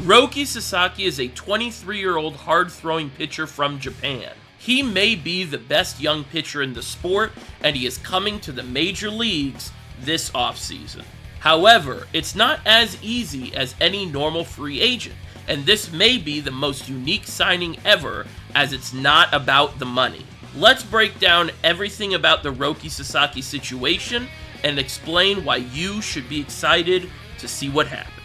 Roki Sasaki is a 23-year-old hard-throwing pitcher from Japan. He may be the best young pitcher in the sport, and he is coming to the major leagues this offseason. However, it's not as easy as any normal free agent, and this may be the most unique signing ever, as it's not about the money. Let's break down everything about the Roki Sasaki situation and explain why you should be excited to see what happens.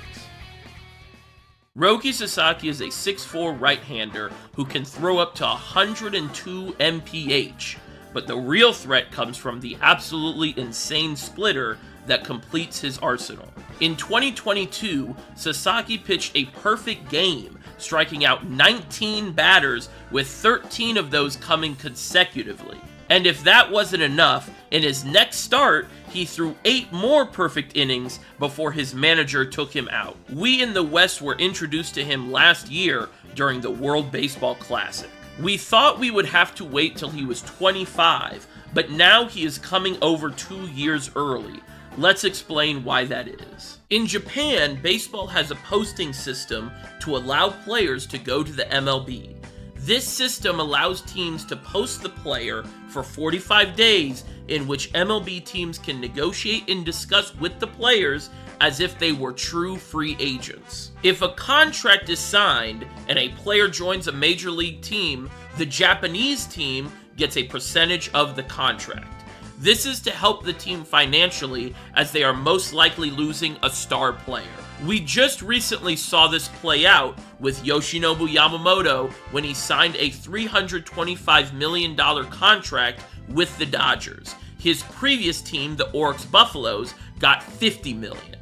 Roki Sasaki is a 6'4" right-hander who can throw up to 102 mph, but the real threat comes from the absolutely insane splitter that completes his arsenal. In 2022, Sasaki pitched a perfect game, striking out 19 batters, with 13 of those coming consecutively. And if that wasn't enough, in his next start, he threw 8 more perfect innings before his manager took him out. We in the West were introduced to him last year during the World Baseball Classic. We thought we would have to wait till he was 25, but now he is coming over 2 years early. Let's explain why that is. In Japan, baseball has a posting system to allow players to go to the MLB. This system allows teams to post the player for 45 days, in which MLB teams can negotiate and discuss with the players as if they were true free agents. If a contract is signed and a player joins a major league team, the Japanese team gets a percentage of the contract. This is to help the team financially, as they are most likely losing a star player. We just recently saw this play out with Yoshinobu Yamamoto when he signed a $325 million contract with the Dodgers. His previous team, the Oryx Buffaloes, got $50 million.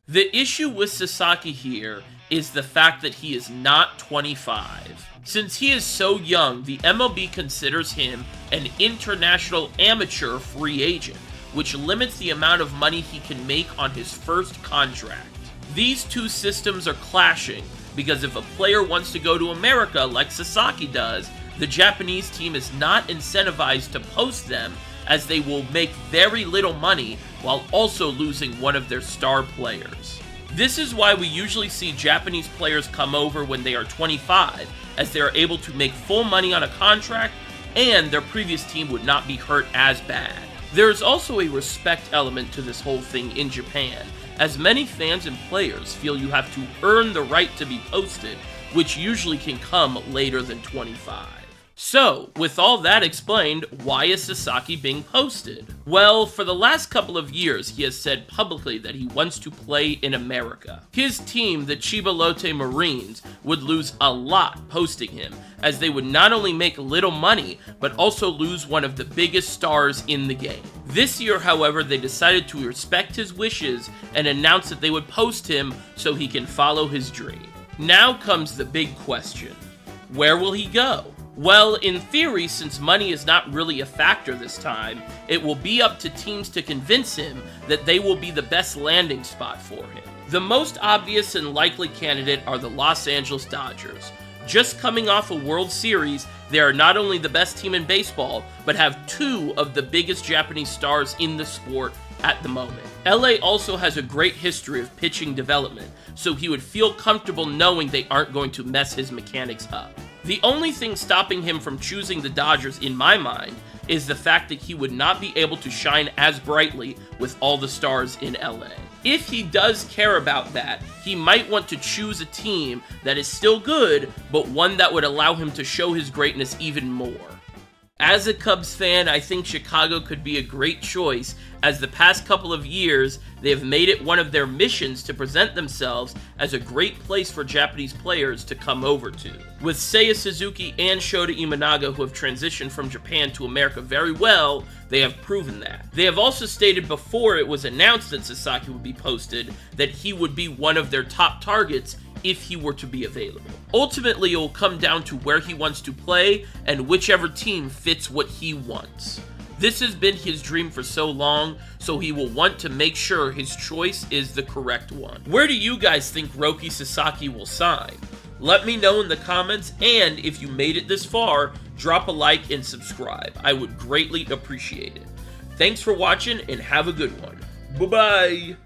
The issue with Sasaki here is the fact that he is not 25. Since he is so young, the MLB considers him an international amateur free agent, which limits the amount of money he can make on his first contract. These two systems are clashing, because if a player wants to go to America like Sasaki does, the Japanese team is not incentivized to post them, as they will make very little money while also losing one of their star players. This is why we usually see Japanese players come over when they are 25, as they are able to make full money on a contract, and their previous team would not be hurt as bad. There is also a respect element to this whole thing in Japan, as many fans and players feel you have to earn the right to be posted, which usually can come later than 25. So, with all that explained, why is Sasaki being posted? Well, for the last couple of years, he has said publicly that he wants to play in America. His team, the Chiba Lotte Marines, would lose a lot posting him, as they would not only make little money, but also lose one of the biggest stars in the game. This year, however, they decided to respect his wishes and announced that they would post him so he can follow his dream. Now comes the big question. Where will he go? Well, in theory, since money is not really a factor this time, it will be up to teams to convince him that they will be the best landing spot for him. The most obvious and likely candidate are the Los Angeles Dodgers. Just coming off a World Series, they are not only the best team in baseball, but have 2 of the biggest Japanese stars in the sport at the moment. LA also has a great history of pitching development, so he would feel comfortable knowing they aren't going to mess his mechanics up. The only thing stopping him from choosing the Dodgers, in my mind, is the fact that he would not be able to shine as brightly with all the stars in LA. If he does care about that, he might want to choose a team that is still good, but one that would allow him to show his greatness even more. As a Cubs fan, I think Chicago could be a great choice, as the past couple of years, they have made it one of their missions to present themselves as a great place for Japanese players to come over to. With Seiya Suzuki and Shota Imanaga, who have transitioned from Japan to America very well, they have proven that. They have also stated before it was announced that Sasaki would be posted that he would be one of their top targets if he were to be available. Ultimately, it will come down to where he wants to play and whichever team fits what he wants. This has been his dream for so long, so he will want to make sure his choice is the correct one. Where do you guys think Roki Sasaki will sign? Let me know in the comments, and if you made it this far, drop a like and subscribe. I would greatly appreciate it. Thanks for watching, and have a good one. Bye-bye!